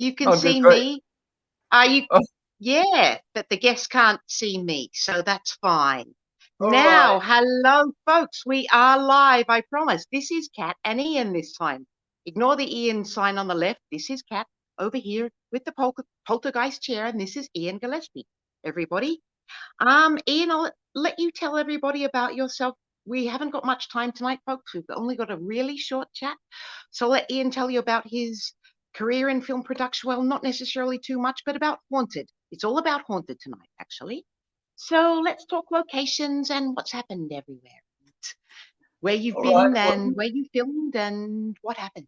You can Oh, good, see great. me. Are you? Oh, Yeah, but the guests can't see me, so that's fine. all right. Now, hello, folks. We are live, I promise. This is Kat and Ian this time. Ignore the Ian sign on the left. This is Kat over here with the poltergeist chair, and this is Iain Gillespie. Everybody. Ian, I'll let you tell everybody about yourself. We haven't got much time tonight, folks. We've only got a really short chat. So I'll let Ian tell you about his career in film production. Well, not necessarily too much, but about Haunted. It's all about Haunted tonight, actually. So let's talk locations and what's happened everywhere. Where you've All right. been Well, and where you filmed and what happened.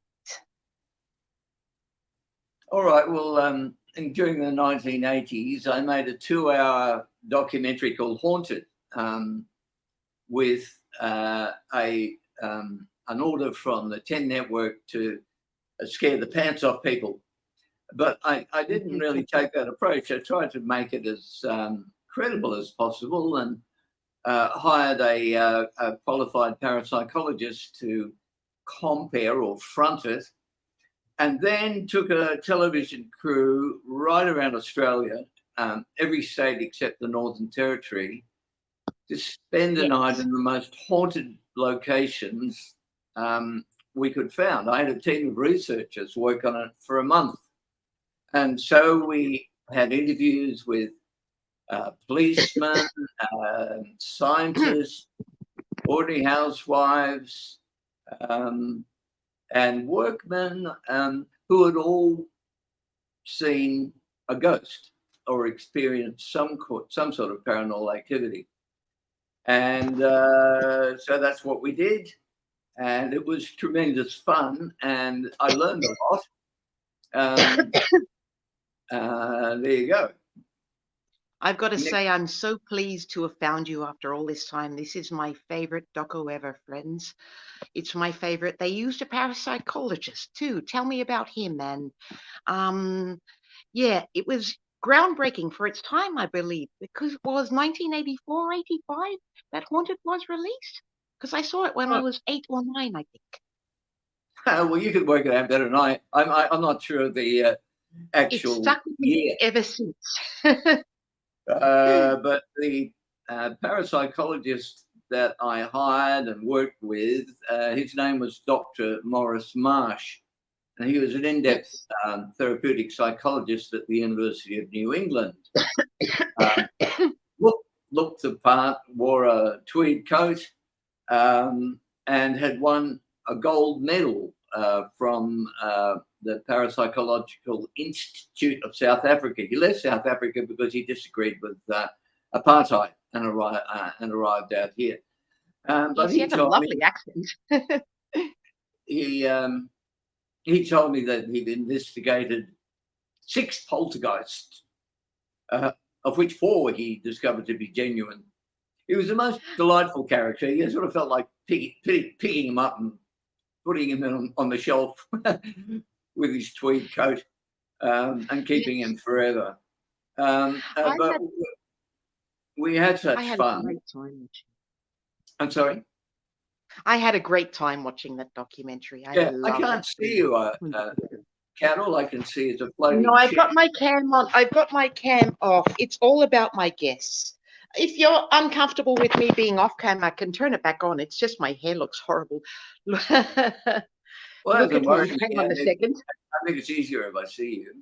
all right. Well, during the 1980s, I made a 2-hour documentary called Haunted, with an order from the 10 network to scare the pants off people. But I didn't really take that approach. I tried to make it as credible as possible, and hired a qualified parapsychologist to compare or front it, and then took a television crew right around Australia, every state except the Northern Territory, to spend the night in the most haunted locations we could find. I had a team of researchers work on it for a month. And so we had interviews with policemen, scientists, ordinary housewives, and workmen who had all seen a ghost or experienced some sort of paranormal activity. And so that's what we did. And it was tremendous fun. And I learned a lot. There you go. I've got to say, I'm so pleased to have found you after all this time. This is my favorite doco ever, friends. It's my favorite. They used a parapsychologist too. Tell me about him. And yeah, it was groundbreaking for its time, I believe, because it was 1984, 85 that Haunted was released. Because I saw it when I was 8 or 9, I think. Well, you could work it out better than I'm not sure of the actual It's stuck with me ever since. But the parapsychologist that I hired and worked with, his name was Dr. Maurice Marsh, and he was an in-depth therapeutic psychologist at the University of New England. Looked the part, wore a tweed coat, and had won a gold medal from the Parapsychological Institute of South Africa. He left South Africa because he disagreed with apartheid and arrived out here. But he has a lovely accent. He told me that he'd investigated 6 poltergeists, of which 4 he discovered to be genuine. He was the most delightful character. You sort of felt like picking him up and putting him on the shelf with his tweed coat, and keeping him forever. But we had such fun. A great time. I'm sorry? I had a great time watching that documentary. I can't see you, Kat. All I can see is a floating No, I've ship. got my cam on. I've got my cam off. It's all about my guests. If you're uncomfortable with me being off cam, I can turn it back on. It's just my hair looks horrible. Well, Look at me. Hang on a second. I think it's easier if I see you.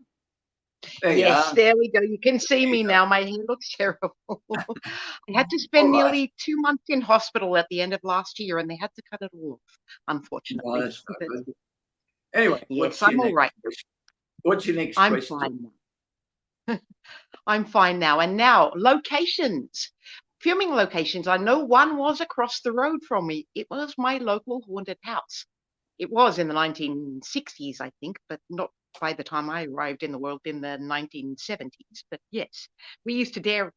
There we go. You can see me now. My hair looks terrible. I had to spend nearly 2 months in hospital at the end of last year, and they had to cut it all off, unfortunately. No, that's not good. Anyway, yes, I'm all right. What's your next question? Fine now. I'm fine now. And now, locations. Filming locations. I know one was across the road from me. It was my local haunted house. It was in the 1960s, I think, but not by the time I arrived in the world in the 1970s. But yes, we used to dare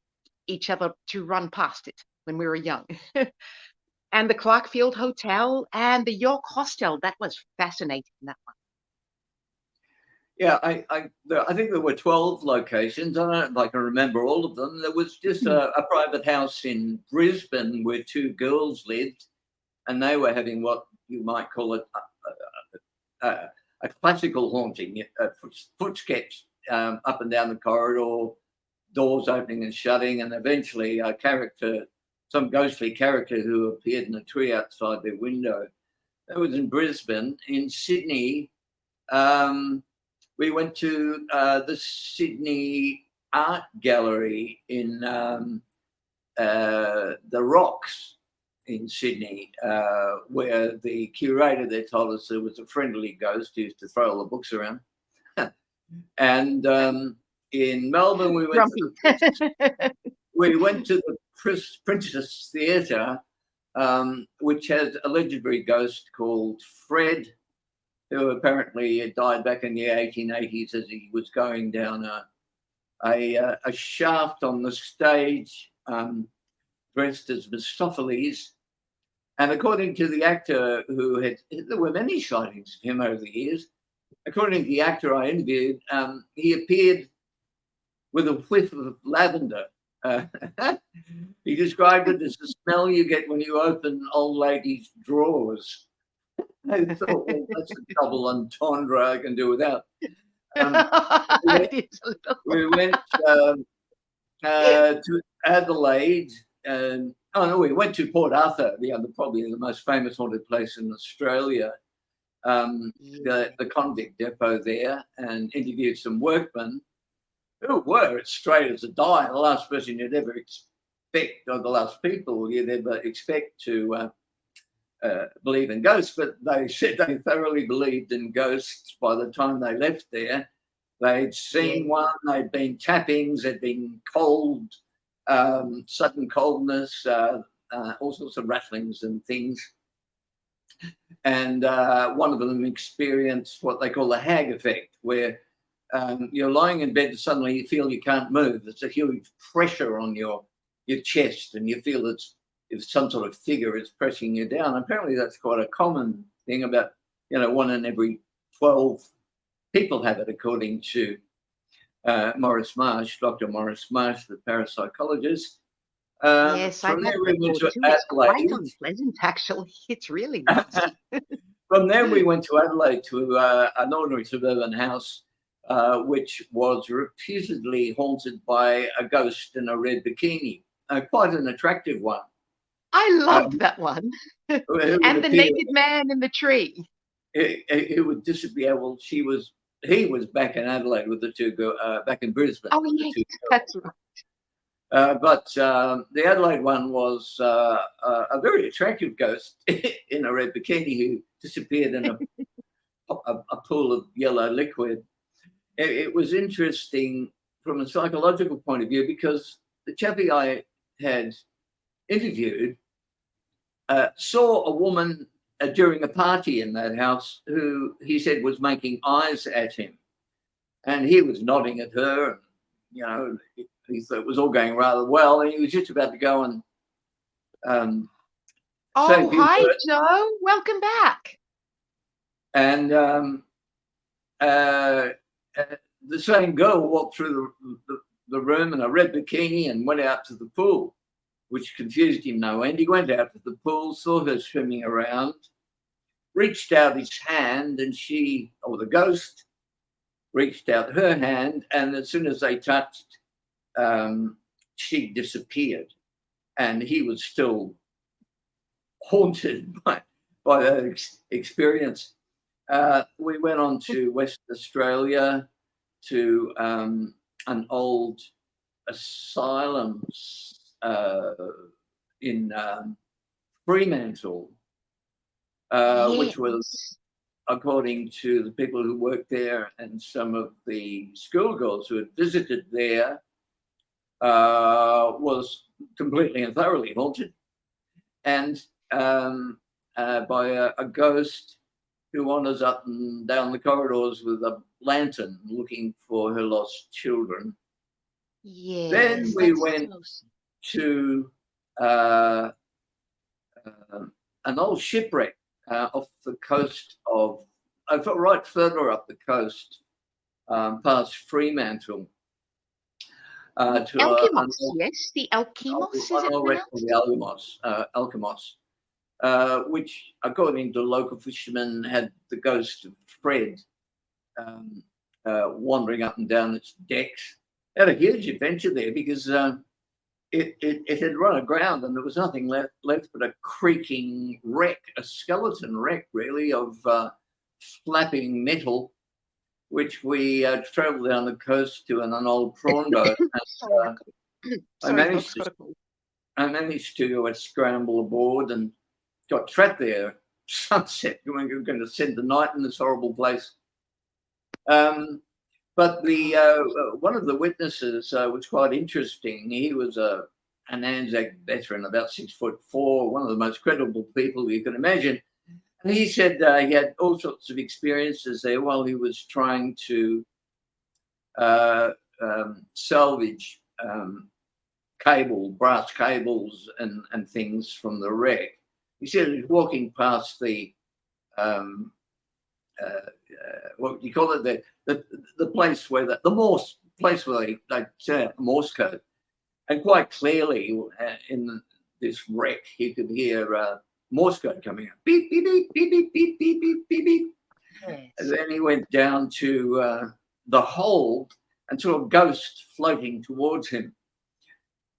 each other to run past it when we were young. And the Clarkfield Hotel and the York Hostel, that was fascinating, that one. Yeah, I think there were 12 locations. I don't know if I can remember all of them. There was just a private house in Brisbane where 2 girls lived, and they were having what you might call a a classical haunting, footsteps up and down the corridor, doors opening and shutting, and eventually a character, some ghostly character who appeared in a tree outside their window. That was in Brisbane. In Sydney, we went to the Sydney Art Gallery in the Rocks in Sydney, where the curator there told us there was a friendly ghost who used to throw all the books around. And in Melbourne, we went to the Princess Theatre, which has a legendary ghost called Fred, who apparently died back in the 1880s as he was going down a shaft on the stage, dressed as Mephistopheles. And according to the actor there were many sightings of him over the years. According to the actor I interviewed, he appeared with a whiff of lavender. He described it as the smell you get when you open old ladies' drawers. I thought, well, that's a double entendre I can do without. We went to Adelaide. We went to Port Arthur, probably the most famous haunted place in Australia, the convict depot there, and interviewed some workmen who were as straight as a die. The last person you'd ever expect, or the last people you'd ever expect to believe in ghosts, but they said they thoroughly believed in ghosts by the time they left there. They'd seen one, they'd been tappings, there'd been cold, sudden coldness, all sorts of rattlings and things. And one of them experienced what they call the hag effect, where you're lying in bed and suddenly you feel you can't move. There's a huge pressure on your chest, and you feel if some sort of figure is pressing you down. Apparently that's quite a common thing. About 1 in every 12 people have it, according to Maurice Marsh, Dr. Maurice Marsh, the parapsychologist. Yes, from I've there had we went to It's quite Adelaide. unpleasant, actually. It's really nasty. From there we went to Adelaide to an ordinary suburban house, which was reputedly haunted by a ghost in a red bikini, quite an attractive one. I loved that one. And the naked man in the tree. It would disappear. Well, he was back in Adelaide with the two girls, back in Brisbane. Oh, yes, that's right. But the Adelaide one was a very attractive ghost in a red bikini who disappeared in a pool of yellow liquid. It was interesting from a psychological point of view, because the chappie I had interviewed saw a woman during a party in that house who he said was making eyes at him, and he was nodding at her, and he thought it was all going rather well, and he was just about to go and oh, hi Joe, welcome back. And the same girl walked through the room in a red bikini and went out to the pool, which confused him no end. He went out to the pool, saw her swimming around, reached out his hand, and the ghost reached out her hand, and as soon as they touched, she disappeared. And he was still haunted by that experience. We went on to Western Australia to an old asylum in Fremantle, which was, according to the people who worked there and some of the schoolgirls who had visited there, was completely and thoroughly haunted, and by a ghost who wanders up and down the corridors with a lantern looking for her lost children. Yes, then we went to an old shipwreck off the coast of, right further up the coast, past Fremantle. To Alkimos, yes, the Alkimos, is it pronounced? The Alkimos, which, according to local fishermen, had the ghost of Fred wandering up and down its decks. Had a huge adventure there because it had run aground and there was nothing left but a creaking wreck, a skeleton wreck, really, of flapping metal, which we travelled down the coast to in an old prawn boat. I managed to scramble aboard and got trapped there at sunset. We were going to spend the night in this horrible place. But the one of the witnesses was quite interesting. He was an Anzac veteran, about 6'4", one of the most credible people you can imagine. And he said he had all sorts of experiences there while he was trying to salvage brass cables and things from the wreck. He said he was walking past the what do you call it? The place where the Morse place where they set out the Morse code, and quite clearly in this wreck he could hear Morse code coming out, beep beep beep beep beep beep beep beep beep beep. Yes. And then he went down to the hold and saw a ghost floating towards him,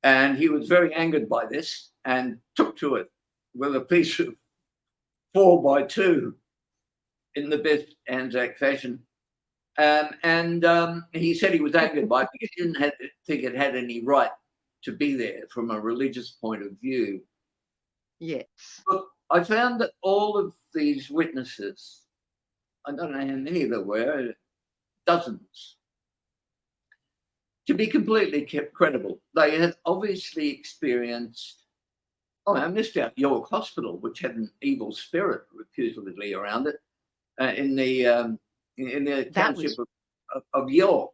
and he was very angered by this and took to it with a piece of 4x2 in the best Anzac fashion. And he said he was angered by it because he didn't think it had any right to be there from a religious point of view. Yes. But I found that all of these witnesses, I don't know how many there were, dozens, to be completely kept credible. They had obviously experienced, I missed out York Hospital, which had an evil spirit reputedly around it, in the township of York.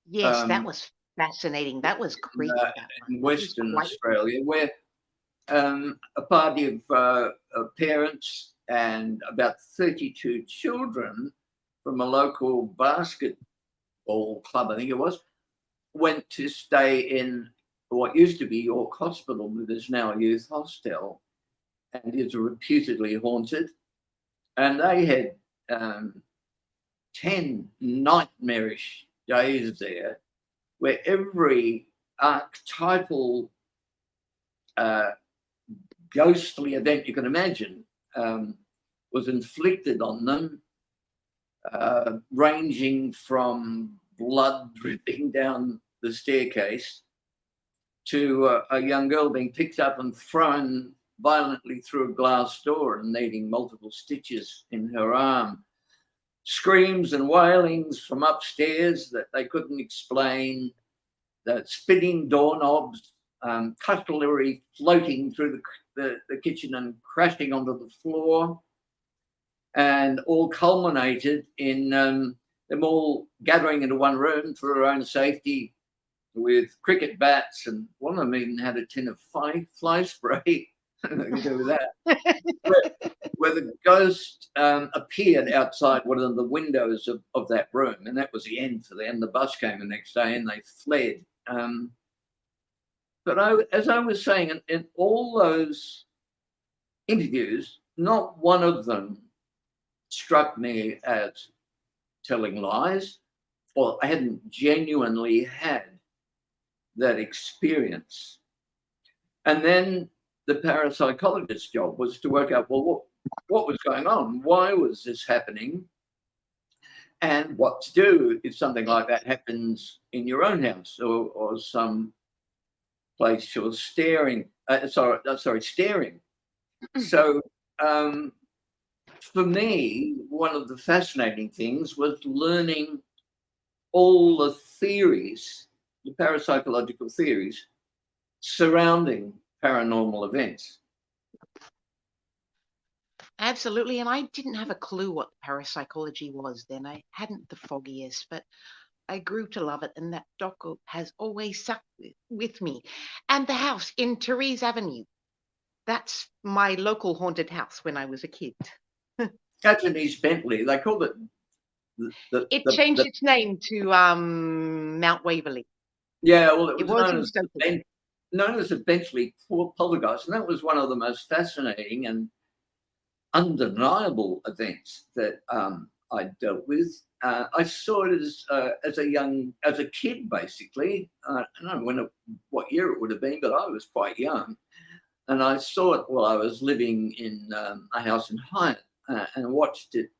Yes, that was fascinating. That was creepy. In Western Australia, where a party of parents and about 32 children from a local basketball club, I think it was, went to stay in what used to be York Hospital, but is now a youth hostel, and is reputedly haunted. And they had 10 nightmarish days there where every archetypal ghostly event you can imagine was inflicted on them, ranging from blood dripping down the staircase to a young girl being picked up and thrown violently through a glass door and needing multiple stitches in her arm. Screams and wailings from upstairs that they couldn't explain, the spinning doorknobs, cutlery floating through the kitchen and crashing onto the floor, and all culminated in them all gathering into one room for their own safety with cricket bats, and one of them even had a tin of fly spray. They do that. where the ghost appeared outside one of the windows of that room, and that was the end for them. The bus came the next day and they fled. But as I was saying, in all those interviews, not one of them struck me as telling lies, or I hadn't genuinely had that experience. And then the parapsychologist's job was to work out, well, what was going on? Why was this happening? And what to do if something like that happens in your own house or some place you're staring. So for me, one of the fascinating things was learning all the theories, the parapsychological theories surrounding paranormal events. Absolutely. And I didn't have a clue what parapsychology was then. I hadn't the foggiest, but I grew to love it. And that doco has always stuck with me. And the house in Therese Avenue, that's my local haunted house when I was a kid. That's in East Bentley. They called it... It changed its name to Mount Waverley. Yeah, well, it was known as the Bentley Poltergeist, and that was one of the most fascinating and undeniable events that I dealt with. I saw it as a kid, basically. I don't know what year it would have been, but I was quite young. And I saw it while I was living in a house in Hyatt, and watched it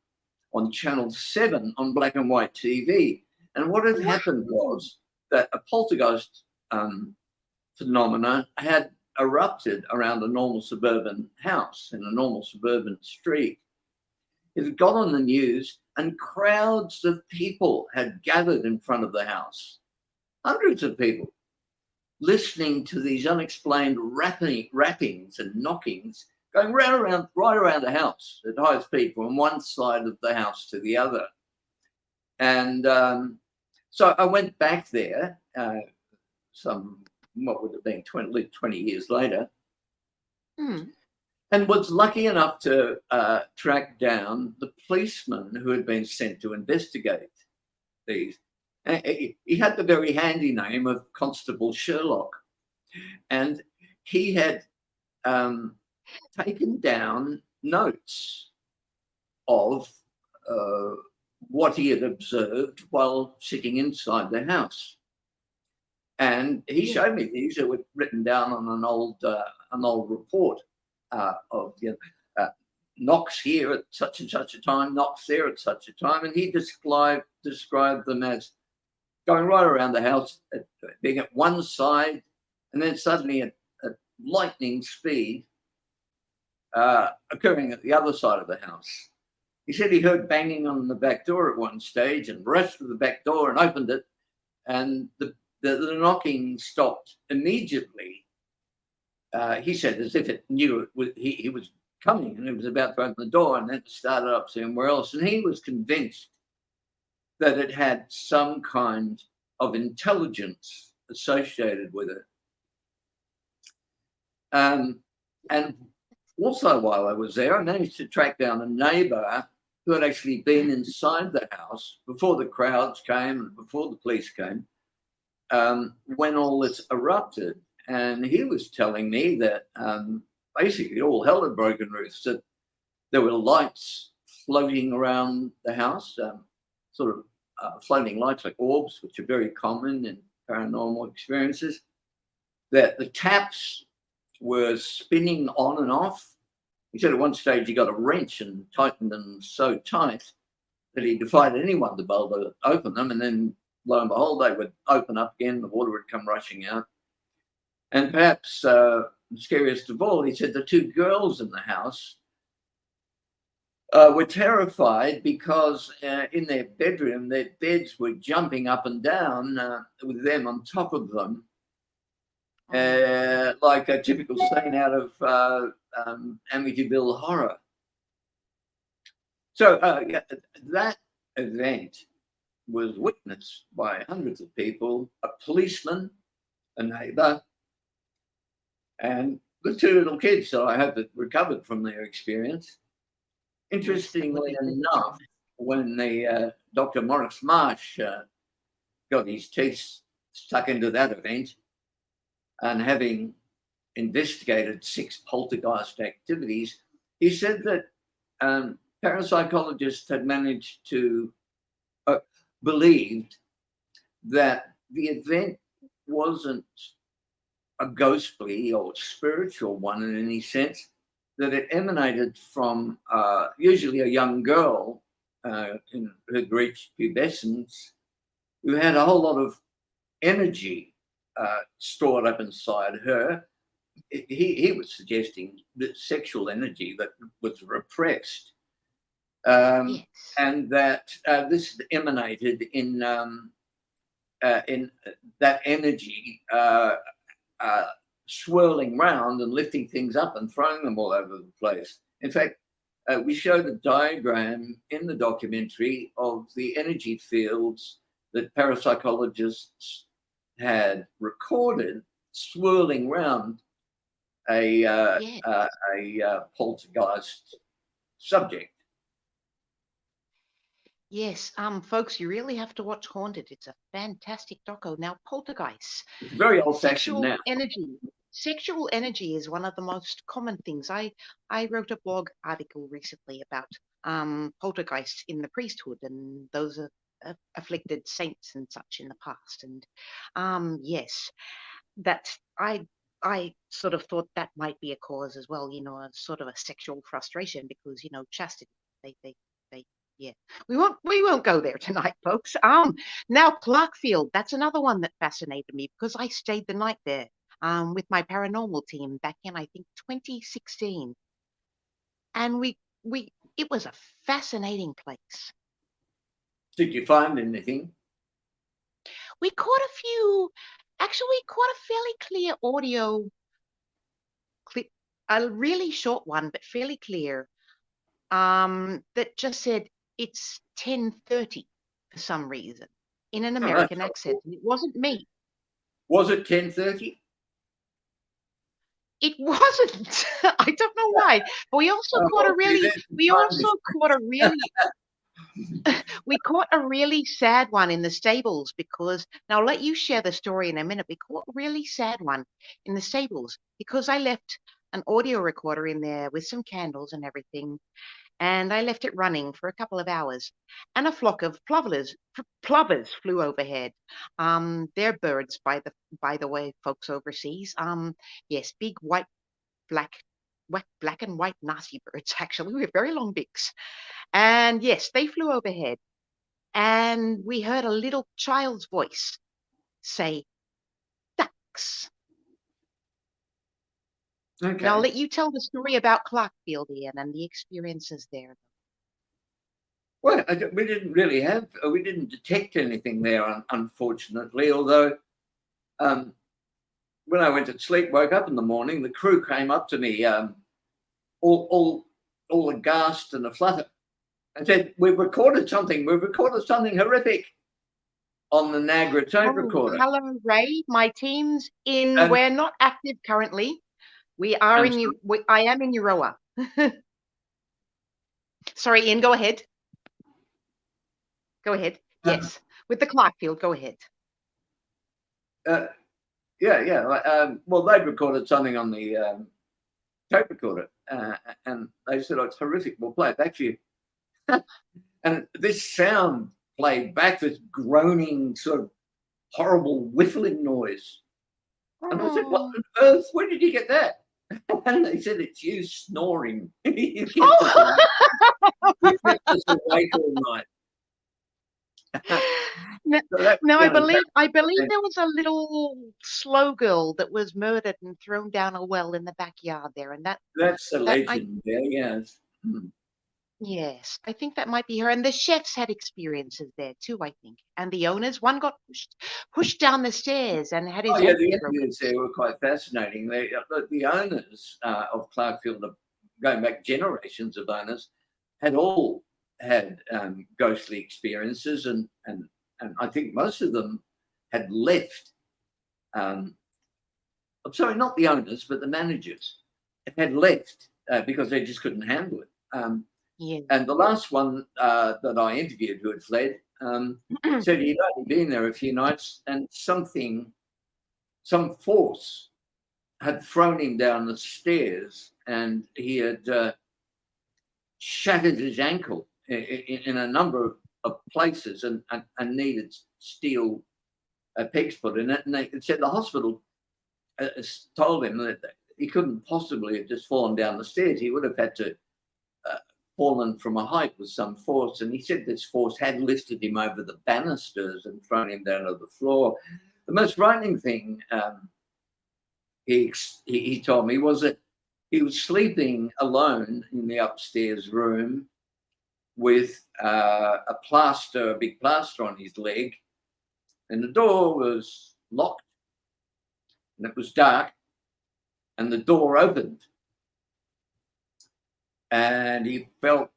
on Channel 7 on black and white TV. And what had happened was that a poltergeist phenomena had erupted around a normal suburban house in a normal suburban street. It had got on the news, and crowds of people had gathered in front of the house, hundreds of people, listening to these unexplained rappings and knockings going right around the house at high speed from one side of the house to the other. And so I went back there, what would have been 20 years later, and was lucky enough to track down the policeman who had been sent to investigate these. He had the very handy name of Constable Sherlock, and he had taken down notes of what he had observed while sitting inside the house. And he showed me these that were written down on an old report of knocks here at such and such a time, knocks there at such a time, and he described them as going right around the house, being at one side, and then suddenly at lightning speed occurring at the other side of the house. He said he heard banging on the back door at one stage and rushed to the back door and opened it, and the knocking stopped immediately. He said as if it knew he was coming and it was about to open the door, and then started up somewhere else. And he was convinced that it had some kind of intelligence associated with it. And also while I was there, I managed to track down a neighbour who had actually been inside the house before the crowds came and before the police came, when all this erupted. And he was telling me that basically all hell had broken loose, that there were lights floating around the house, sort of floating lights like orbs, which are very common in paranormal experiences, that the taps were spinning on and off. He said at one stage he got a wrench and tightened them so tight that he defied anyone to be able to open them, and then lo and behold, they would open up again, the water would come rushing out. And perhaps scariest of all, he said the two girls in the house were terrified because in their bedroom, their beds were jumping up and down with them on top of them, like a typical scene out of Amityville Horror. So that event was witnessed by hundreds of people, a policeman, a neighbour, and the two little kids that I hope that recovered from their experience. Interestingly enough, when the Dr. Maurice Marsh got his teeth stuck into that event, and having investigated 6 poltergeist activities, he said that parapsychologists had managed to believed that the event wasn't a ghostly or spiritual one in any sense, that it emanated from usually a young girl who'd reached pubescence, who had a whole lot of energy stored up inside her. He was suggesting that sexual energy that was repressed, and that this emanated in that energy swirling round and lifting things up and throwing them all over the place. In fact, we showed a diagram in the documentary of the energy fields that parapsychologists had recorded swirling round a poltergeist subject. Yes, folks, you really have to watch Haunted. It's a fantastic doco. Now, poltergeists. It's very old-fashioned Sexual now. energy. Sexual energy is one of the most common things. I wrote a blog article recently about poltergeists in the priesthood and those afflicted saints and such in the past. And yes, that I sort of thought that might be a cause as well. A sort of a sexual frustration because chastity. They yeah. We won't go there tonight, folks. Now Clarkfield. That's another one that fascinated me because I stayed the night there with my paranormal team back in, I think, 2016. And we it was a fascinating place. Did you find anything? We caught a few, actually, we caught a fairly clear audio clip, a really short one, but fairly clear, that just said it's 10:30 for some reason in an Oh, that's American accent. And it wasn't me. Was it 10:30? It wasn't. I don't know why. But we also caught a really, we also caught a really, we caught a really sad one in the stables because, now I'll let you share the story in a minute. We caught a really sad one in the stables because I left an audio recorder in there with some candles and everything, and I left it running for a couple of hours, and a flock of plovers flew overhead. They're birds, by the way, folks overseas. Yes, big black, black and white nasty birds, actually, with very long beaks. And yes, they flew overhead, and we heard a little child's voice say, "Ducks." Okay. Now I'll let you tell the story about Clarkfield, Ian, and the experiences there. Well, we didn't detect anything there, unfortunately, although when I went to sleep, woke up in the morning, the crew came up to me, all aghast and aflutter, and said, we've recorded something horrific on the Niagara tape recorder. Hello, Ray. My team's in, we're not active currently. We are in, I am in Euroa. Sorry, Ian, go ahead. Go ahead. Yes, with the Clarkfield, go ahead. Well, they'd recorded something on the tape recorder, and they said, oh, it's horrific, we'll play it back to you. And this sound played back, this groaning, sort of horrible whistling noise. And I said, what on earth? Where did you get that? And they said, it's you snoring. You kept us awake all night. Now, I believe there was a little slow girl that was murdered and thrown down a well in the backyard there, and that's a legend. Yes. Yes, I think that might be her. And the chefs had experiences there too, I think. And the owners, one got pushed down the stairs and had his. Oh yeah, the interviews there were quite fascinating. The owners of Clarkfield, going back generations of owners, had all had ghostly experiences, and I think most of them had left. I'm sorry, not the owners, but the managers had left because they just couldn't handle it. Yeah. And the last one that I interviewed who had fled said he'd only been there a few nights, and some force had thrown him down the stairs, and he had shattered his ankle in a number of places and needed steel pegs put in it. And they said the hospital told him that he couldn't possibly have just fallen down the stairs. He would have had to fallen from a height with some force, and he said this force had lifted him over the banisters and thrown him down to the floor. The most frightening thing he told me was that he was sleeping alone in the upstairs room with a big plaster on his leg, and the door was locked, and it was dark, and the door opened. And he felt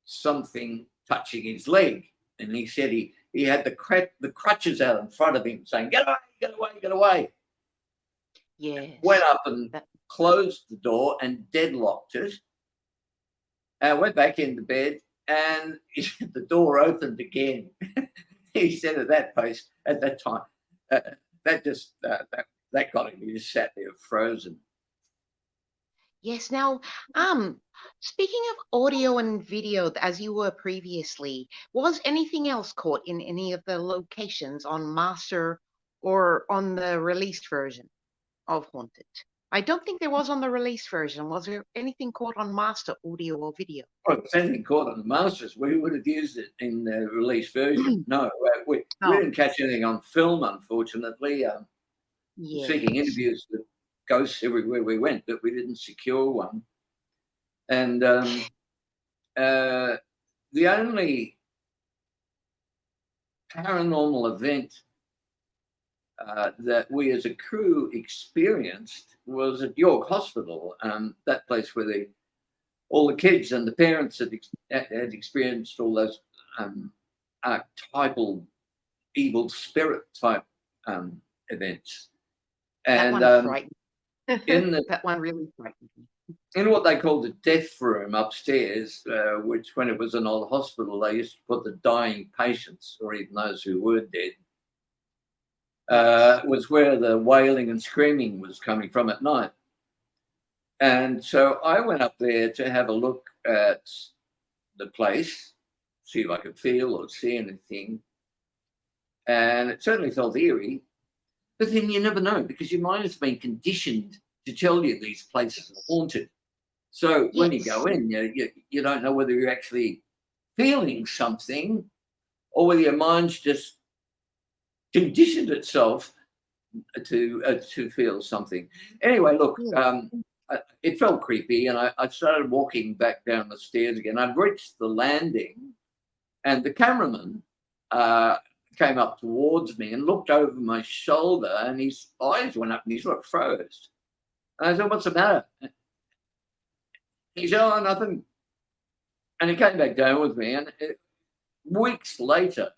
something touching his leg, and he said he had the crutches out in front of him, saying, "Get away, get away, get away." Yes. Went up and closed the door and deadlocked it. Went back into bed, and the door opened again. He said at that time, that that got him. He just sat there frozen. Yes. Now, speaking of audio and video, as you were previously, was anything else caught in any of the locations on Master or on the released version of Haunted? I don't think there was on the released version. Was there anything caught on Master audio or video? Well, if anything caught on the Masters, we would have used it in the release version. No, we Oh, didn't catch anything on film, unfortunately. Seeking yes. interviews with ghosts everywhere we went, but we didn't secure one. And the only paranormal event that we as a crew experienced was at York Hospital, that place where all the kids and the parents had experienced all those archetypal evil spirit type events. That And one frightened. in That one really frightened me. in what they called the death room upstairs, which when it was an old hospital, they used to put the dying patients, or even those who were dead, was where the wailing and screaming was coming from at night. And so I went up there to have a look at the place, see if I could feel or see anything. And it certainly felt eerie. But then you never know, because your mind has been conditioned to tell you these places are haunted. So when you go in, you don't know whether you're actually feeling something or whether your mind's just conditioned itself to feel something. Anyway, look, it felt creepy, and I started walking back down the stairs again. I'd reached the landing, and the cameraman came up towards me and looked over my shoulder, and his eyes went up and he sort of froze. And I said, "What's the matter?" He said, "Oh, nothing." And he came back down with me, and weeks later,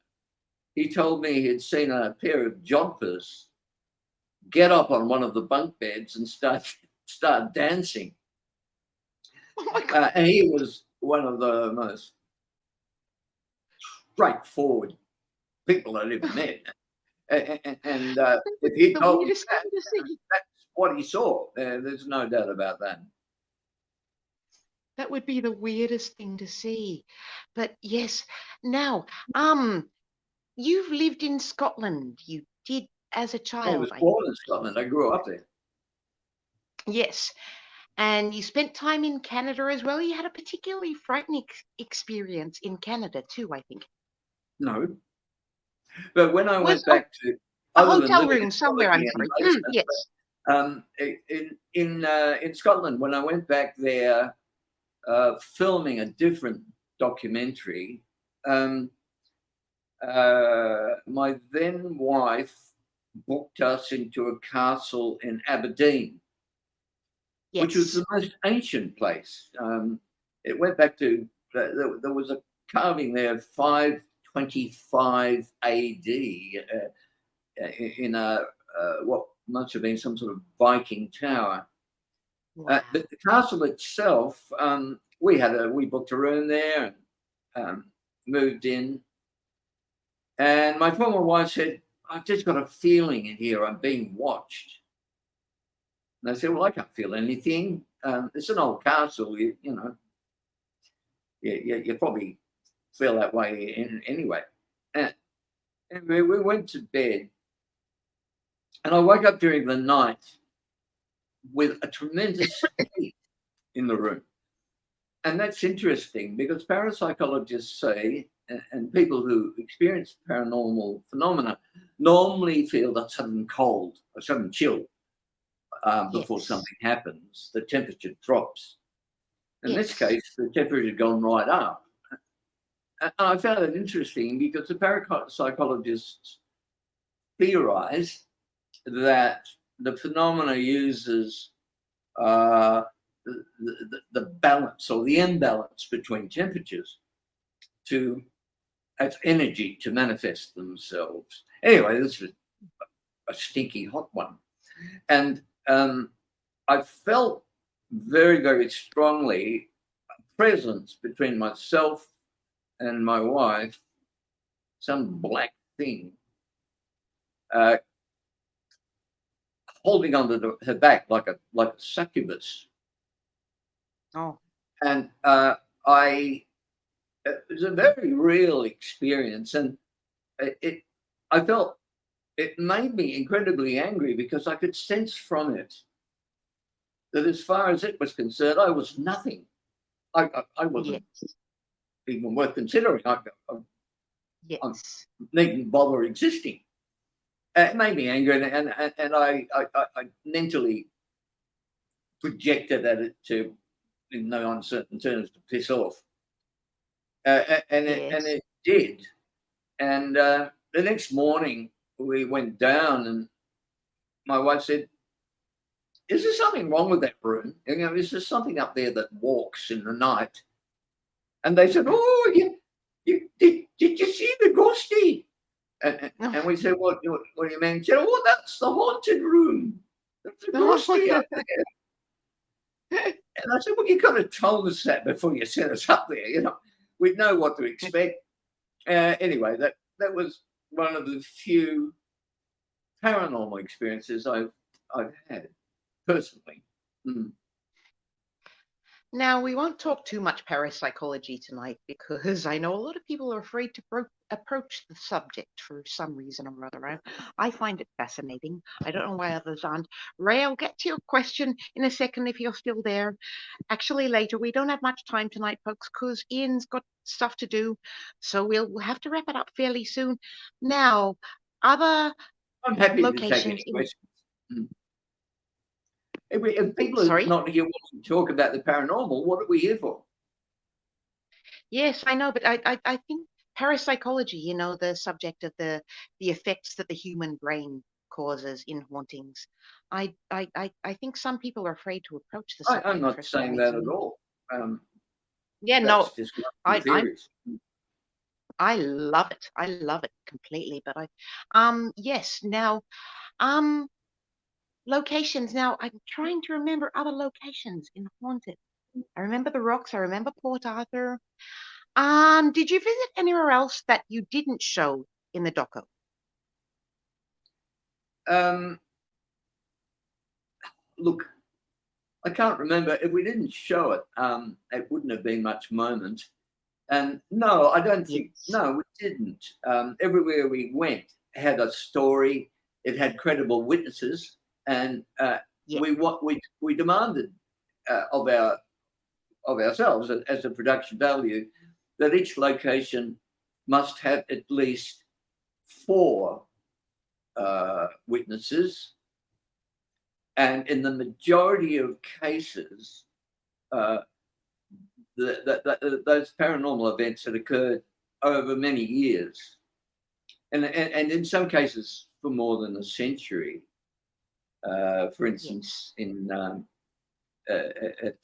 he told me he'd seen a pair of jompers get up on one of the bunk beds and start dancing. Oh my God. And he was one of the most straightforward people I'd ever met. And if he told me that's what he saw. There's no doubt about that. That would be the weirdest thing to see. But yes, now, you've lived in Scotland. You did as a I child, was I born in Scotland. I grew up there. Yes. And you spent time in Canada as well. You had a particularly frightening experience in Canada too, I think. No. But when I Was went back to, a other than hotel living room in somewhere, I'm sorry. basement, Yes. in Scotland, when I went back there, filming a different documentary, my then wife booked us into a castle in Aberdeen, which was Yes. the most ancient place. It went back to, there was a carving there, 525 AD, in what must have been some sort of Viking tower. Wow. But the castle itself, we booked a room there and moved in. And my former wife said, "I've just got a feeling in here. I'm being watched." And I said, "Well, I can't feel anything. It's an old castle. You probably feel that way anyway." And anyway, we went to bed, and I woke up during the night with a tremendous heat in the room. And that's interesting because parapsychologists say, and people who experience paranormal phenomena normally feel that sudden cold, a sudden chill before something happens. The temperature drops. In this case, the temperature had gone right up. And I found it interesting because the parapsychologists theorize that the phenomena uses the balance or the imbalance between temperatures to have energy to manifest themselves. Anyway, this was a stinky hot one. And I felt very, very strongly a presence between myself and my wife, some black thing holding onto her back like a succubus. Oh, And it was a very real experience, and I felt it made me incredibly angry because I could sense from it that, as far as it was concerned, I was nothing. I wasn't yes, even worth considering. I yes, needn't bother existing. It made me angry, and I mentally projected at it to, in no uncertain terms, to piss off. And yes. it did. And the next morning we went down, and my wife said, "Is there something wrong with that room? You know, is there something up there that walks in the night?" And they said, Mm. "Oh, did you see the ghosty?" Oh, And we said, "What do you mean?" She said, "Oh, that's the haunted room. There's a ghosty up there." And I said, "Well, you could have told us that before you sent us up there. You know, we'd know what to expect." Anyway, that was one of the few paranormal experiences I've had personally. Mm. Now, we won't talk too much parapsychology tonight because I know a lot of people are afraid to approach the subject for some reason or other. I find it fascinating. I don't know why others aren't. Ray, I'll get to your question in a second if you're still there. Actually, later. We don't have much time tonight, folks, because Ian's got stuff to do. So we'll have to wrap it up fairly soon. Now, other I'm happy to take locations any in. questions. Mm. If people are Sorry? not here wanting to talk about the paranormal, what are we here for? Yes, I know, but I think parapsychology, the subject of the effects that the human brain causes in hauntings. I think some people are afraid to approach the I'm subject for not some saying that at reason. all. Um, Yeah, no, that's just one of the I I'm theories. I love it. I love it completely. But yes, now um locations. Now I'm trying to remember other locations in haunted. I remember the rocks. I remember Port Arthur. Did you visit anywhere else that you didn't show in the doco? Um, Look, I can't remember. If we didn't show it, it wouldn't have been much moment. And no, I don't think, Yes. no, we didn't. Everywhere we went had a story. It had credible witnesses, and Yeah. we demanded of ourselves as a production value that each location must have at least 4 witnesses, and in the majority of cases, uh, those paranormal events had occurred over many years, and in some cases for more than a century. For Yeah. instance,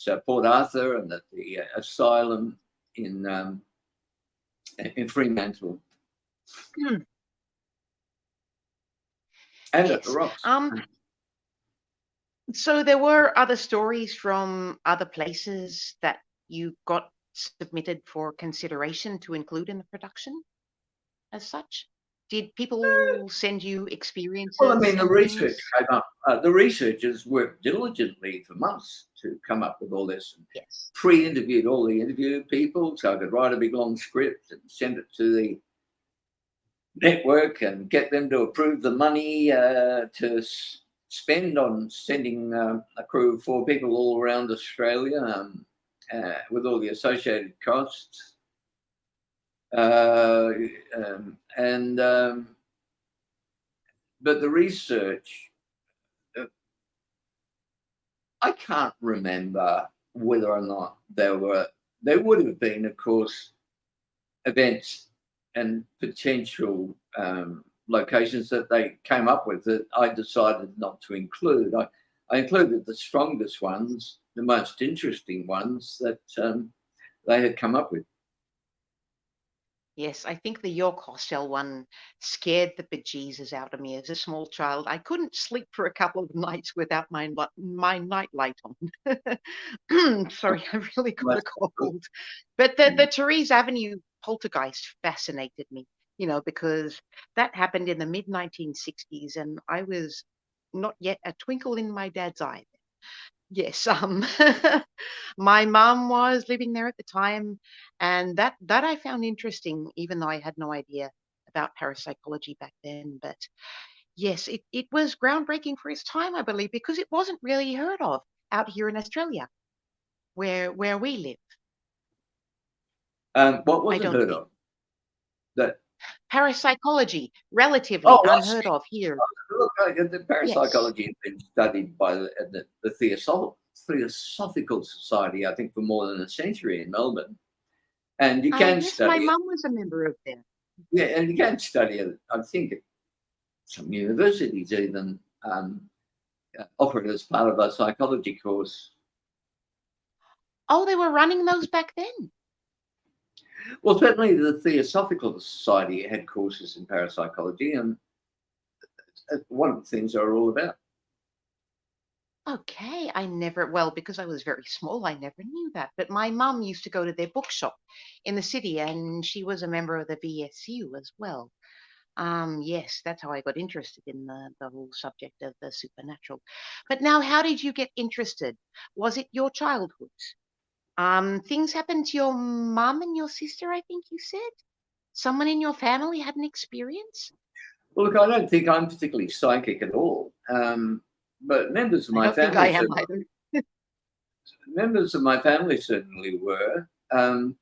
at Port Arthur and at the asylum in Fremantle Hmm. and at the Yes. Rocks. So there were other stories from other places that you got submitted for consideration to include in the production as such? Did people send you Well, I experiences mean, the and research things? came up. The researchers worked diligently for months to come up with all this, and Yes. pre-interviewed all the interview people, so I could write a big long script and send it to the network and get them to approve the money to spend on sending a crew of 4 people all around Australia, with all the associated costs. Uh, and But the research, uh, I can't remember whether or not there would have been, of course, events and potential locations that they came up with that I decided not to include. I included the strongest ones, the most interesting ones that they had come up with. Yes, I think the York Hostel one scared the bejesus out of me as a small child. I couldn't sleep for a couple of nights without my night light on. Sorry, I really got a That's good. cold. But the Therese Avenue poltergeist fascinated me, because that happened in the mid 1960s, and I was not yet a twinkle in my dad's eye. Yes, my mum was living there at the time, and that I found interesting, even though I had no idea about parapsychology back then. But yes, it was groundbreaking for its time, I believe, because it wasn't really heard of out here in Australia, where we live. What I wasn't don't heard think of? That parapsychology relatively oh, I unheard see. of here. Look, the Yes. parapsychology has been studied by the Theosophical Society, I think, for more than a century in Melbourne. And you can Yes, my study it. mum was a member of them. Yeah, and you can study it, I think, at some universities even offer it as part of a psychology course. Oh, they were running those back then. Well, certainly the Theosophical Society had courses in parapsychology, and one of the things they're all about. Okay, well, because I was very small, I never knew that. But my mum used to go to their bookshop in the city, and she was a member of the VSU as well. Yes, that's how I got interested in the whole subject of the supernatural. But now, how did you get interested? Was it your childhood? Things happened to your mum and your sister, I think you said? Someone in your family had an experience? Well, look, I don't think I'm particularly psychic at all, but I don't think I am either. members of my family certainly were. Um,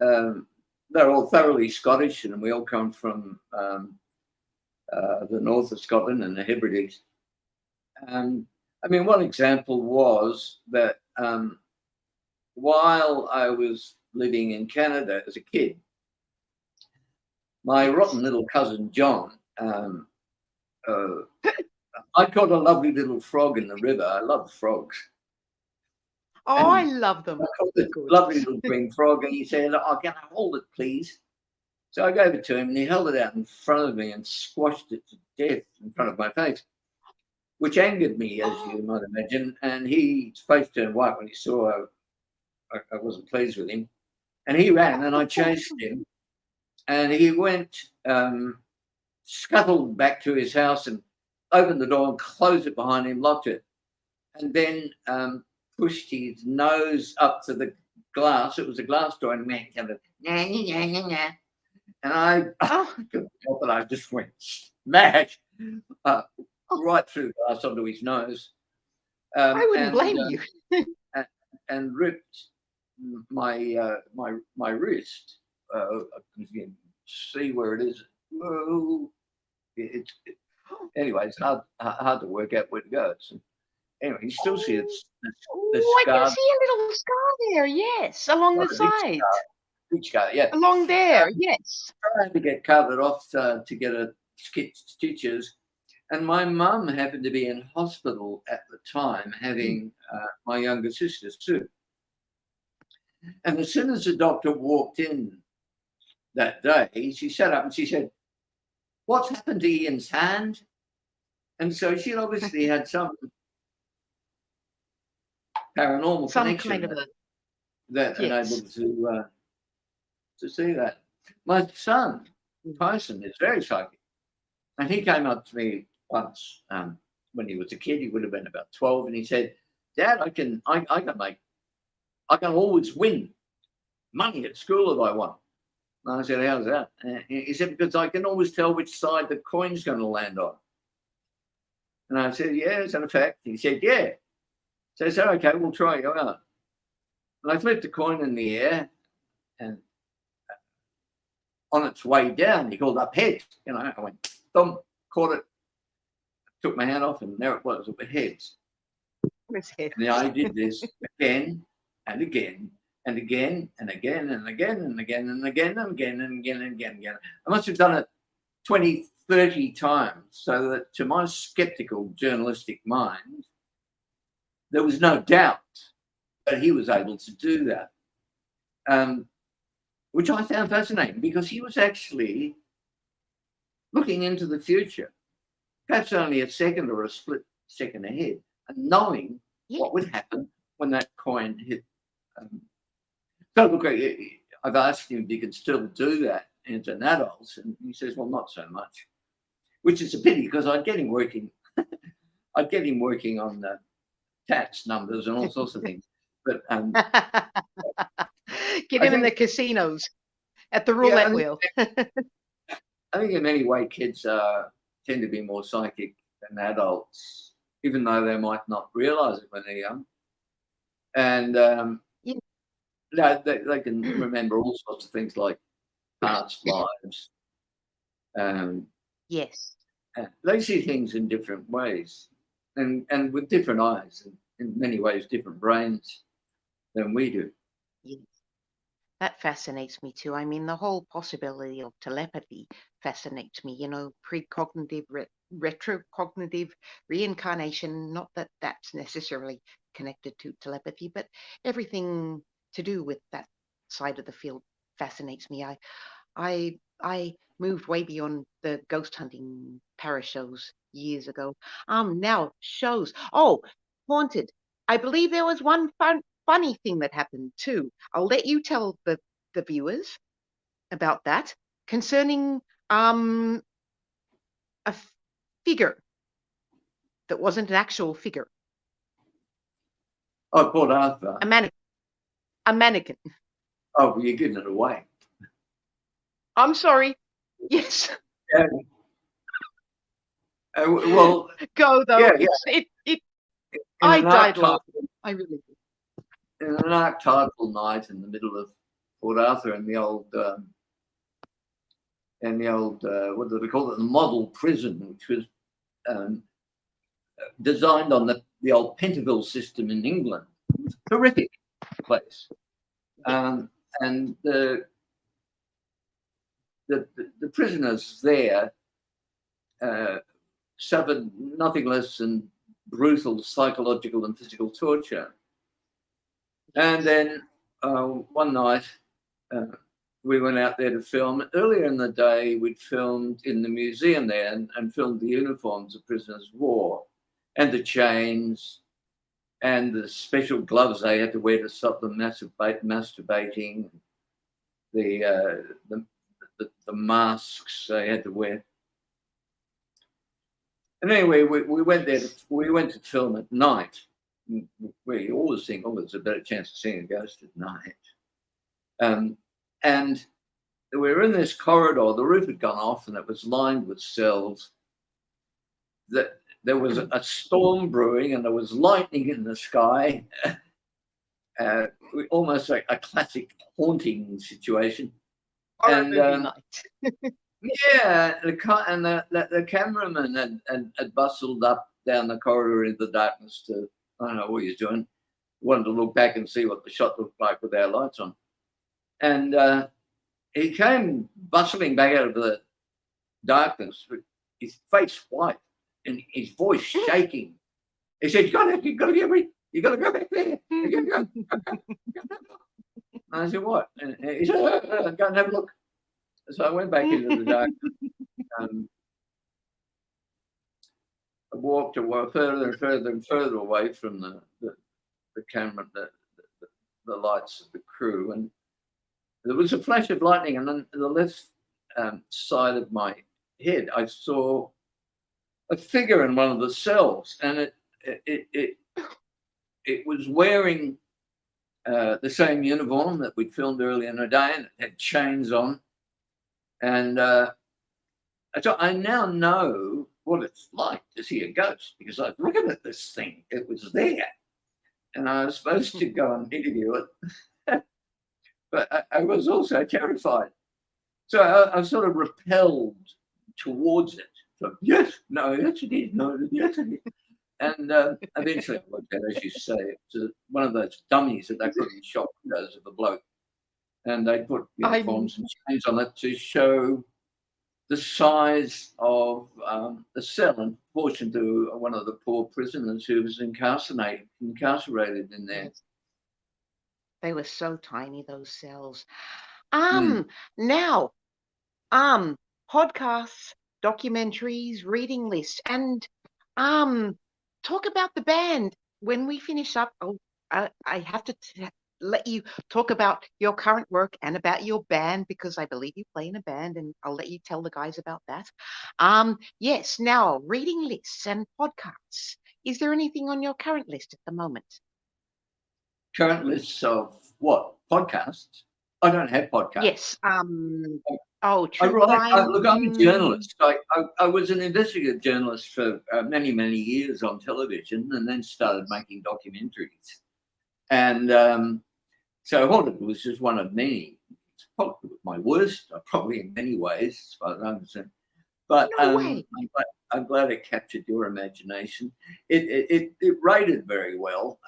they're all thoroughly Scottish, and we all come from the north of Scotland and the Hebrides. I mean, one example was that while I was living in Canada as a kid, my rotten Yes. little cousin John, I caught a lovely little frog in the river. I love frogs. Oh, I And love I them. caught They're this good. lovely little green frog, and he said, "Oh, can I hold it, please?" So I gave it to him, and he held it out in front of me and squashed it to death in front of my face, which angered me, as Oh, you might imagine. And his face turned white when he saw I wasn't pleased with him. And he ran, and the I poor chased thing. him. And he went, scuttled back to his house and opened the door and closed it behind him, locked it, and then pushed his nose up to the glass. It was a glass door, and went, kind of, nah, nah, nah, nah. And I Oh, couldn't help it. I just went smash uh, oh, right through the glass onto his nose, I wouldn't and, blame you. and ripped my wrist. You can see where it is. Whoa. Anyway, it's hard to work out where to go. So, anyway, you still see Oh, it's the oh, I can scar, see a little scar there. Yes, along not the a big side. scar, big scar, yeah. Along there. Yes. Trying to get covered off to get a stitches. And my mum happened to be in hospital at the time, Mm. having my younger sisters too. And as soon as the doctor walked in that day, she sat up and she said, "What's happened to Ian's hand?" And so she obviously had some paranormal Some kind connection of a that yes. enabled to see that. My son Mm. Tyson is very psychic, and he came up to me once when he was a kid. He would have been about 12, and he said, "Dad, I can always win money at school if I want." And I said, "How's that?" And he said, "Because I can always tell which side the coin's going to land on." And I said, "Yeah, is that a fact?" He said, "Yeah." So I said, "Okay, we'll try it out." And I flipped the coin in the air, and on its way down, he called up heads. You know, I went, thump, caught it, took my hand off, and there it was, with heads. His head. And I did this again and again and again and again and again and again and again and again and again and again and again. I must have done it 20, 30 times, so that to my skeptical journalistic mind, there was no doubt that he was able to do that, which I found fascinating because he was actually looking into the future, perhaps only a second or a split second ahead, and knowing Yeah. what would happen when that coin hit. So look, I've asked him if he could still do that as an adult, and he says, "Well, not so much," which is a pity because I'd get him working I'd get him working on the tax numbers and all sorts of things. But Get I him in the think, casinos at the yeah, roulette wheel. I think in many ways kids tend to be more psychic than adults, even though they might not realize it when they're young. And Yeah. they can remember all sorts of things like past lives. Yes. They see things in different ways and with different eyes, and in many ways different brains than we do. Yes. That fascinates me too. I mean, the whole possibility of telepathy fascinates me, precognitive, retrocognitive, reincarnation. Not that that's necessarily connected to telepathy, but everything to do with that side of the field fascinates me. I moved way beyond the ghost hunting para shows years ago. Now shows. Oh, haunted. I believe there was one funny thing that happened too. I'll let you tell the viewers about that concerning a figure that wasn't an actual figure, Oh, Port Arthur. a mannequin. A mannequin. Oh, well, you're giving it away. I'm sorry. Yes. Yeah. Well, Go though. yeah. It. In I an died archetypal, laughing. I really did. in an archetypal night in the middle of Port Arthur, in the old what do they call it? The model prison, which was designed on the old Pentonville system in England. Horrific place. And the prisoners there suffered nothing less than brutal psychological and physical torture. And then one night we went out there to film. Earlier in the day, we'd filmed in the museum there and filmed the uniforms the prisoners wore and the chains and the special gloves they had to wear to stop them masturbating, the masks they had to wear. And anyway, we went there. We went to film at night. We always think, oh, there's a better chance of seeing a ghost at night. And we were in this corridor. The roof had gone off, and it was lined with cells. That there was a storm brewing, and there was lightning in the sky. Almost like a classic haunting situation. Horror movie night. Yeah, the cameraman had bustled up down the corridor into the darkness to, I don't know what he's doing. Wanted to look back and see what the shot looked like with our lights on. And he came bustling back out of the darkness with his face white and his voice shaking. He said, you gotta get me. You gotta go back there. You gotta go. I said, what? And he said, go and have a look. So I went back into the dark. I walked further and further and further away from the camera, the lights of the crew, and there was a flash of lightning, and on the left side of my head, I saw a figure in one of the cells, and it was wearing the same uniform that we'd filmed earlier in the day, and it had chains on. And so I now know what it's like to see a ghost because I was looking at this thing. It was there. And I was supposed to go and interview it. But I was also terrified. So I sort of repelled towards it. So, yes, no, yes, it is. No, yes, it is. And eventually I worked out, as you say, it's one of those dummies that they put in shop windows of a bloke. And they put uniforms and chains on it to show the size of the cell in proportion to one of the poor prisoners who was incarcerated in there. They were so tiny, those cells. Mm. Now, podcasts, documentaries, reading lists, and talk about the band. When we finish up, I have to let you talk about your current work and about your band because I believe you play in a band, and I'll let you tell the guys about that. Yes, now reading lists and podcasts. Is there anything on your current list at the moment? Current lists of what? Podcasts? I don't have podcasts. Yes. I True write. crime. Look, I'm a journalist. I was an investigative journalist for many, many years on television, and then started making documentaries. And so Haunted was just one of many. It's probably my worst, probably in many ways, as far as I'm concerned. But No way. I'm glad it captured your imagination. It rated very well.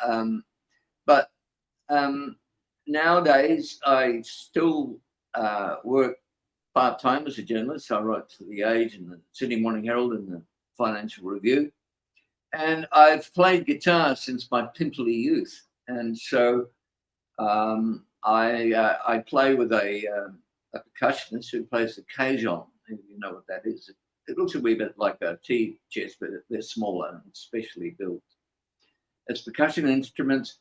But nowadays, I still work part-time as a journalist. I write for The Age and the Sydney Morning Herald and the Financial Review. And I've played guitar since my pimply youth. And so I play with a percussionist who plays the cajon. If you know what that is. It looks a wee bit like a tea chest, but they're smaller and specially built. It's percussion instruments.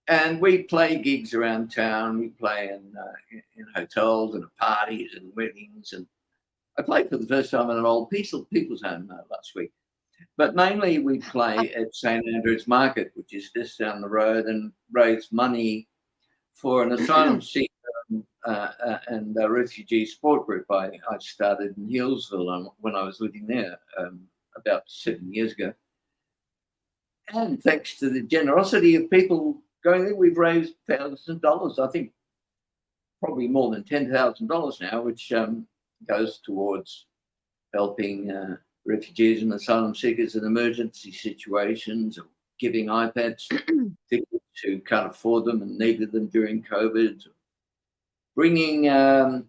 And we play gigs around town. We play in hotels and at parties and weddings. And I played for the first time at an old people's home last week. But mainly we play at St Andrew's Market, which is just down the road, and raise money for an asylum seeker and a refugee sport group I started in Healesville when I was living there about 7 years ago. And thanks to the generosity of people going there, we've raised thousands of dollars. I think probably more than $10,000 now, which goes towards helping refugees and asylum seekers in emergency situations, or giving iPads to kids who can't afford them and needed them during COVID, bringing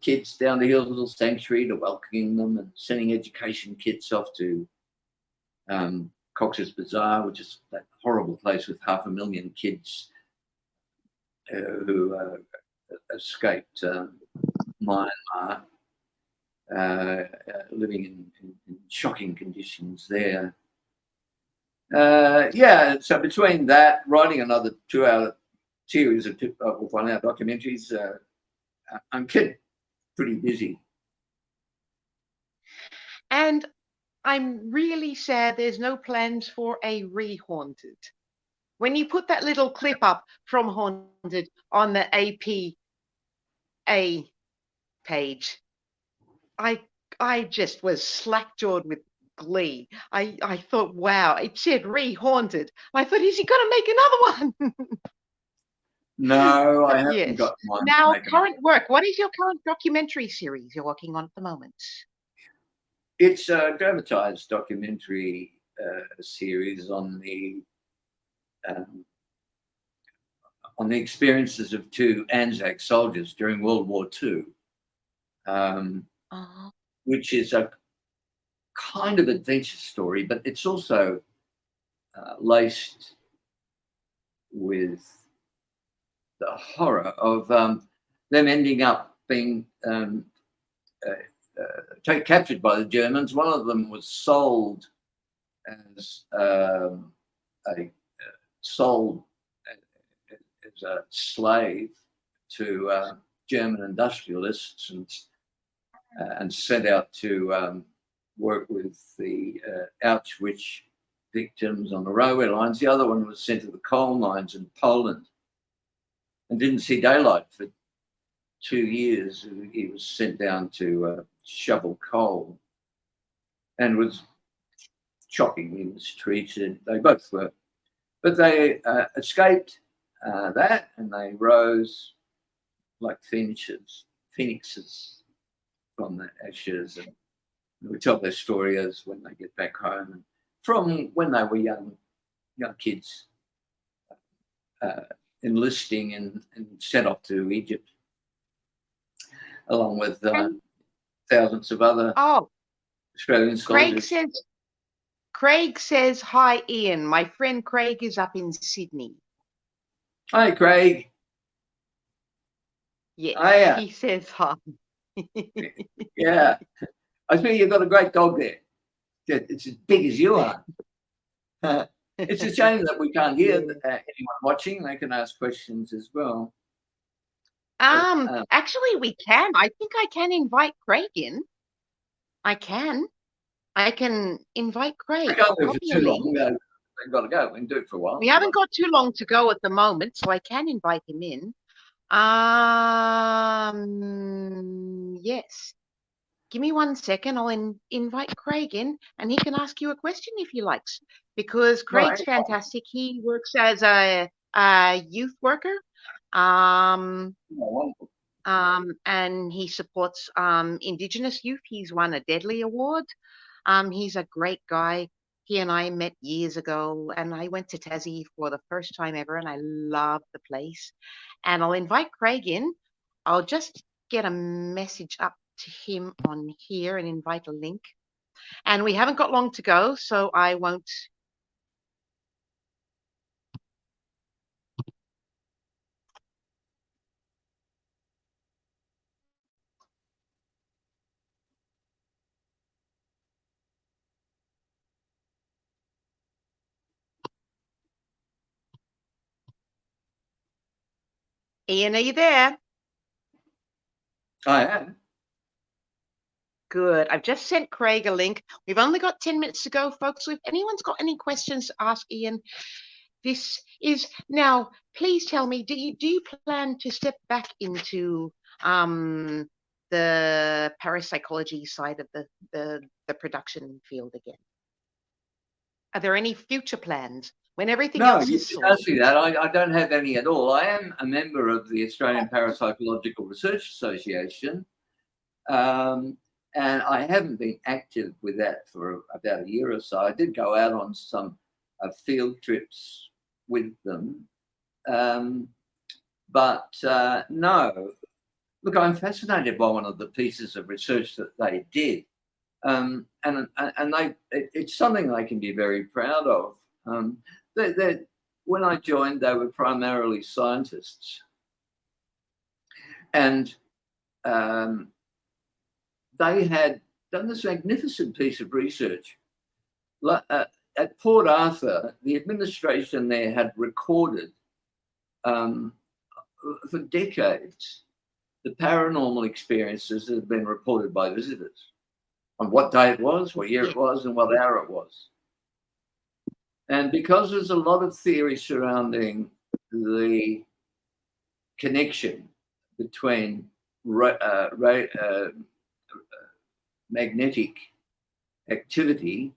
kids down to Healesville Sanctuary to welcoming them, and sending education kits off to Cox's Bazar, which is that horrible place with 500,000 kids who escaped Myanmar, living in shocking conditions there. So between that, writing another 2-hour series of 1-hour documentaries, I'm pretty busy. And I'm really sad there's no plans for a Rehaunted. When you put that little clip up from Haunted on the APA page, I just was slack-jawed with glee. I thought, wow, it said Rehaunted. I thought, is he going to make another one? No, I haven't Yes. got one. Now, current work. What is your current documentary series you're working on at the moment? It's a dramatized documentary series on the experiences of 2 Anzac soldiers during World War II, which is a kind of adventure story, but it's also laced with the horror of them ending up being captured by the Germans. One of them was sold as a slave to German industrialists and sent out to work with the Auschwitz victims on the railway lines. The other one was sent to the coal mines in Poland and didn't see daylight for 2 years. He was sent down to shovel coal and was shockingly mistreated. They both were. But they escaped that, and they rose like phoenixes from the ashes. And we tell their story as when they get back home, and from when they were young kids, enlisting and sent off to Egypt, along with thousands of other Australian soldiers. Craig says, hi, Ian. My friend Craig is up in Sydney. Hi, Craig. Yeah, he says hi. Yeah. I think you've got a great dog there. It's as big as you are. It's a shame that we can't hear anyone watching. They can ask questions as well. Actually, we can. I think I can invite Craig in. I can invite Craig. I can't do it for too long. I've got to go. We can do it for a while. We haven't got too long to go at the moment, so I can invite him in. Yes. Give me 1 second. I'll invite Craig in, and he can ask you a question if he likes, because Craig's fantastic. He works as a youth worker, Wonderful. and he supports Indigenous youth. He's won a Deadly Award. He's a great guy. He and I met years ago, and I went to Tassie for the first time ever, and I love the place. And I'll invite Craig in. I'll just get a message up to him on here and invite a link. And we haven't got long to go, so I won't. Ian, are you there? I am. Good. I've just sent Craig a link. We've only got 10 minutes to go, folks. So if anyone's got any questions to ask Ian, this is now. Please tell me, do you plan to step back into the parapsychology side of the production field again? Are there any future plans when everything else is sorted? No, you see that. I don't have any at all. I am a member of the Australian Parapsychological Research Association, and I haven't been active with that for about a year or so. I did go out on some field trips with them, but no. Look, I'm fascinated by one of the pieces of research that they did. And it's something they can be very proud of. When I joined, they were primarily scientists, and they had done this magnificent piece of research. At Port Arthur, the administration there had recorded for decades the paranormal experiences that had been reported by visitors, on what day it was, what year it was, and what hour it was. And because there's a lot of theory surrounding the connection between magnetic activity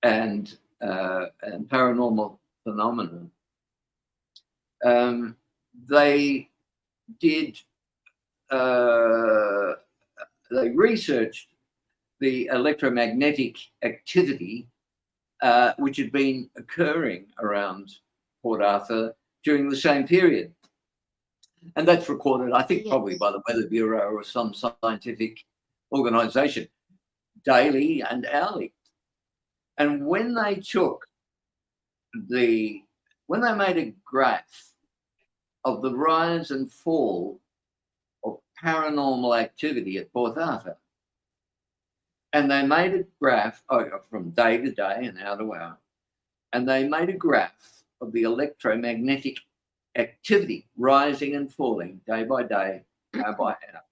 and paranormal phenomena, they did. They researched the electromagnetic activity which had been occurring around Port Arthur during the same period. And that's recorded, I think, probably by the Weather Bureau or some scientific organisation, daily and hourly. And when they made a graph of the rise and fall of paranormal activity at Port Arthur, and they made a graph from day to day and hour to hour, and they made a graph of the electromagnetic activity rising and falling day by day, hour by hour.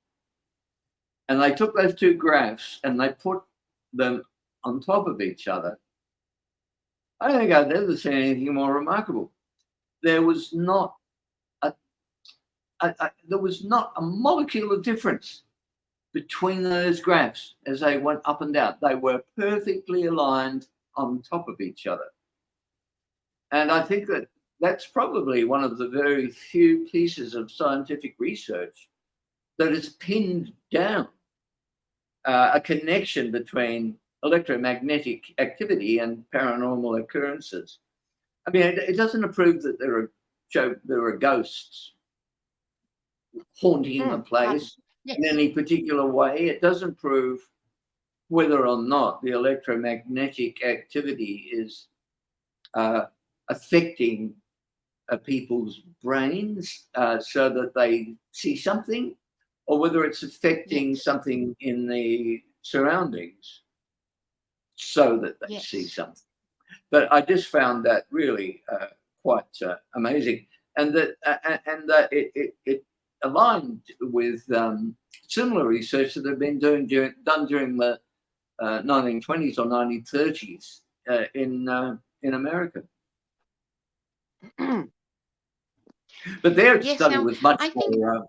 And they took those two graphs and they put them on top of each other. I don't think I've never seen anything more remarkable. There was not a molecule of difference between those graphs as they went up and down. They were perfectly aligned on top of each other. And I think that that's probably one of the very few pieces of scientific research that has pinned down a connection between electromagnetic activity and paranormal occurrences. I mean, it doesn't prove that there are ghosts haunting a place in any particular way. It doesn't prove whether or not the electromagnetic activity is affecting people's brains so that they see something, or whether it's affecting something in the surroundings so that they see something. But I just found that really quite amazing, and that it aligned with similar research that had been done during the 1920s or 1930s in in America. But their Yes, study now was much I think more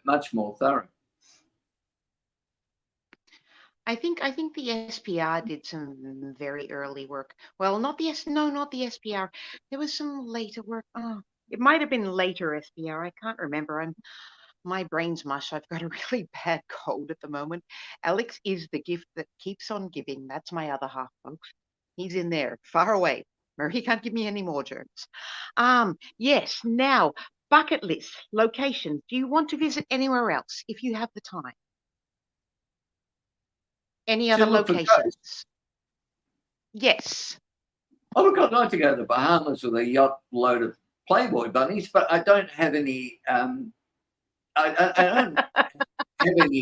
much more thorough. I think the SPR did some very early work. Well, not the not the SPR. There was some later work. Oh, it might have been later SPR. I can't remember. My brain's mush. I've got a really bad cold at the moment. Alex is the gift that keeps on giving. That's my other half, folks. He's in there, far away, where he can't give me any more germs. Yes. Now, bucket list, locations. Do you want to visit anywhere else if you have the time? Any To other look for ghosts. locations? Yes. Oh, look, I'd like to go to the Bahamas with a yacht load of Playboy bunnies, but I don't have any. I don't have any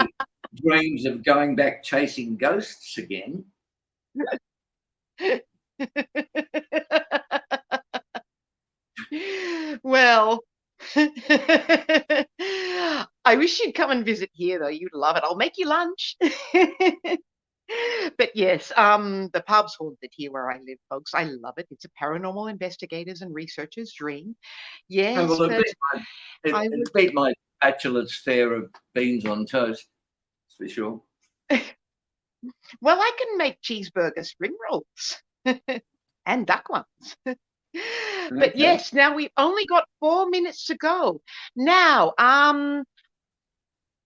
dreams of going back chasing ghosts again. Well, I wish you'd come and visit here, though. You'd love it. I'll make you lunch. But yes, the pub's haunted here where I live, folks. I love it. It's a paranormal investigators and researchers' dream. Oh, Yes, well, but I it would. beat my bachelor's fare of beans on toast, for sure. Well, I can make cheeseburger spring rolls and duck ones. But Okay. yes, now we've only got 4 minutes to go. Now,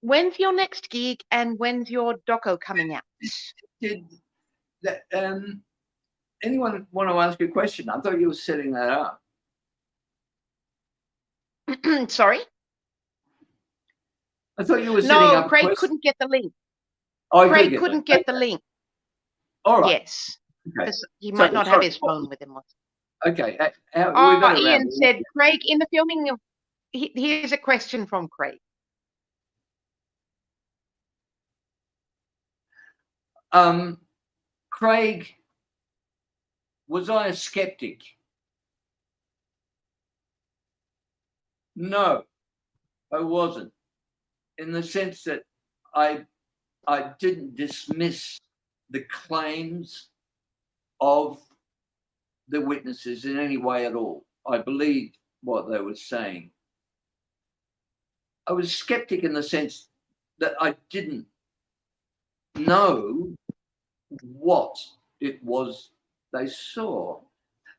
when's your next gig and when's your doco coming out? Did that, anyone want to ask you a question? I thought you were setting that up. Sorry? I thought you were setting No, up a Craig question. couldn't get the link. Oh, Craig couldn't get the Okay. link. All right. Yes. Okay. He might not have sorry. his phone with him. Okay. We better Ian wrap it said, Craig, in the filming of, here's a question from Craig. Craig, was I a skeptic? No, I wasn't. In the sense that I didn't dismiss the claims of the witnesses in any way at all. I believed what they were saying. I was skeptic in the sense that I didn't know what it was they saw.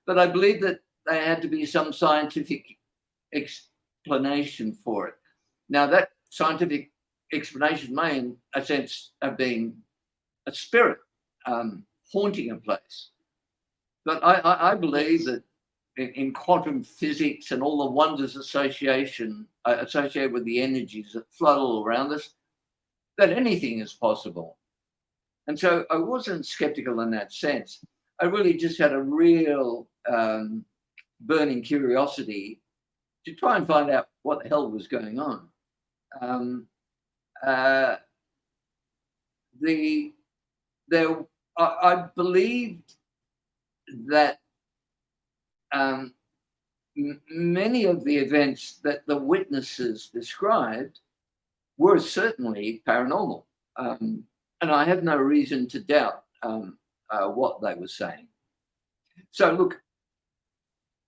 But I believed that there had to be some scientific explanation for it. Now, that scientific explanation may, in a sense, have been a spirit haunting a place. But I believe that in quantum physics and all the wonders associated with the energies that flood all around us, that anything is possible. And so I wasn't skeptical in that sense. I really just had a real burning curiosity to try and find out what the hell was going on. I believed that many of the events that the witnesses described were certainly paranormal. And I have no reason to doubt what they were saying. So, look,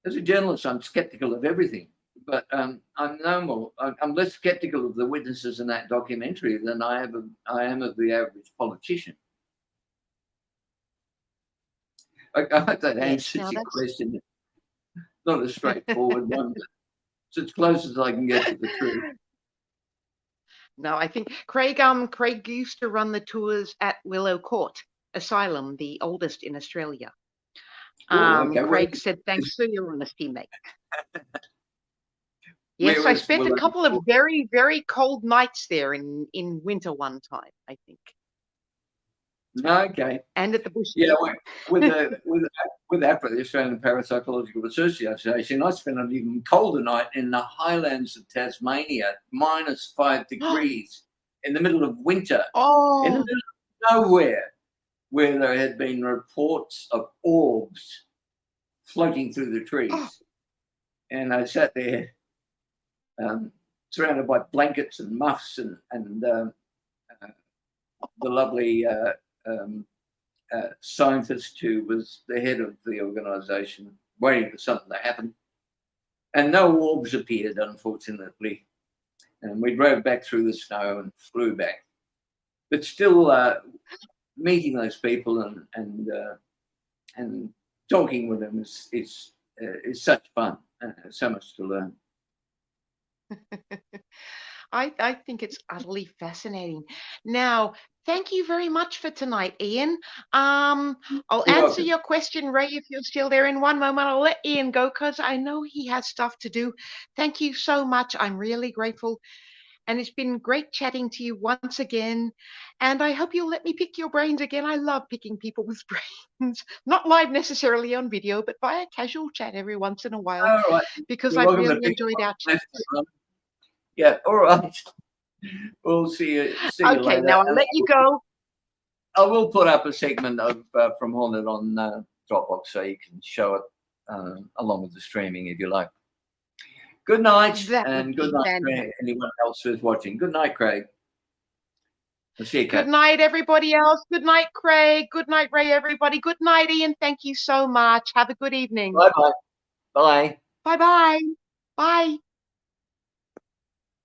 as a journalist, I'm skeptical of everything, but I'm less skeptical of the witnesses in that documentary than I am of the average politician. I hope that answers your question. Not a straightforward one, but it's as close as I can get to the truth. No, I think Craig used to run the tours at Willow Court Asylum, the oldest in Australia. Okay. Craig said, thanks for your honesty, mate. Yes, I spent a couple of very, very cold nights there in winter one time, I think. Okay. And at the bush. Yeah, with APRA, the Australian Parapsychological Research Association, I spent an even colder night in the highlands of Tasmania, -5 degrees in the middle of winter, in the middle of nowhere, where there had been reports of orbs floating through the trees. And I sat there surrounded by blankets and muffs and the lovely scientist who was the head of the organization, waiting for something to happen. And no orbs appeared, unfortunately. And we drove back through the snow and flew back. But still, meeting those people and talking with them is such fun. So much to learn. I think it's utterly fascinating. Now, thank you very much for tonight, Iain. I'll You're answer welcome. your question, Ray, if you're still there in one moment. I'll let Iain go because I know he has stuff to do. Thank you so much. I'm really grateful. And it's been great chatting to you once again. And I hope you'll let me pick your brains again. I love picking people's brains, not live necessarily on video, but via casual chat every once in a while, All right. because You're I've welcome to really pick enjoyed our chats. Yeah, all right. We'll see you Okay, later. now I'll let you go. I will put up a segment of From Haunted on Dropbox so you can show it along with the streaming if you like. Good night, That would and good be night fantastic. to anyone else who's watching. Good night, Craig. I'll see you, Good Kat. night, everybody else. Good night, Craig. Good night, Ray, everybody. Good night, Iain. Thank you so much. Have a good evening. Bye-bye. Bye. Bye-bye.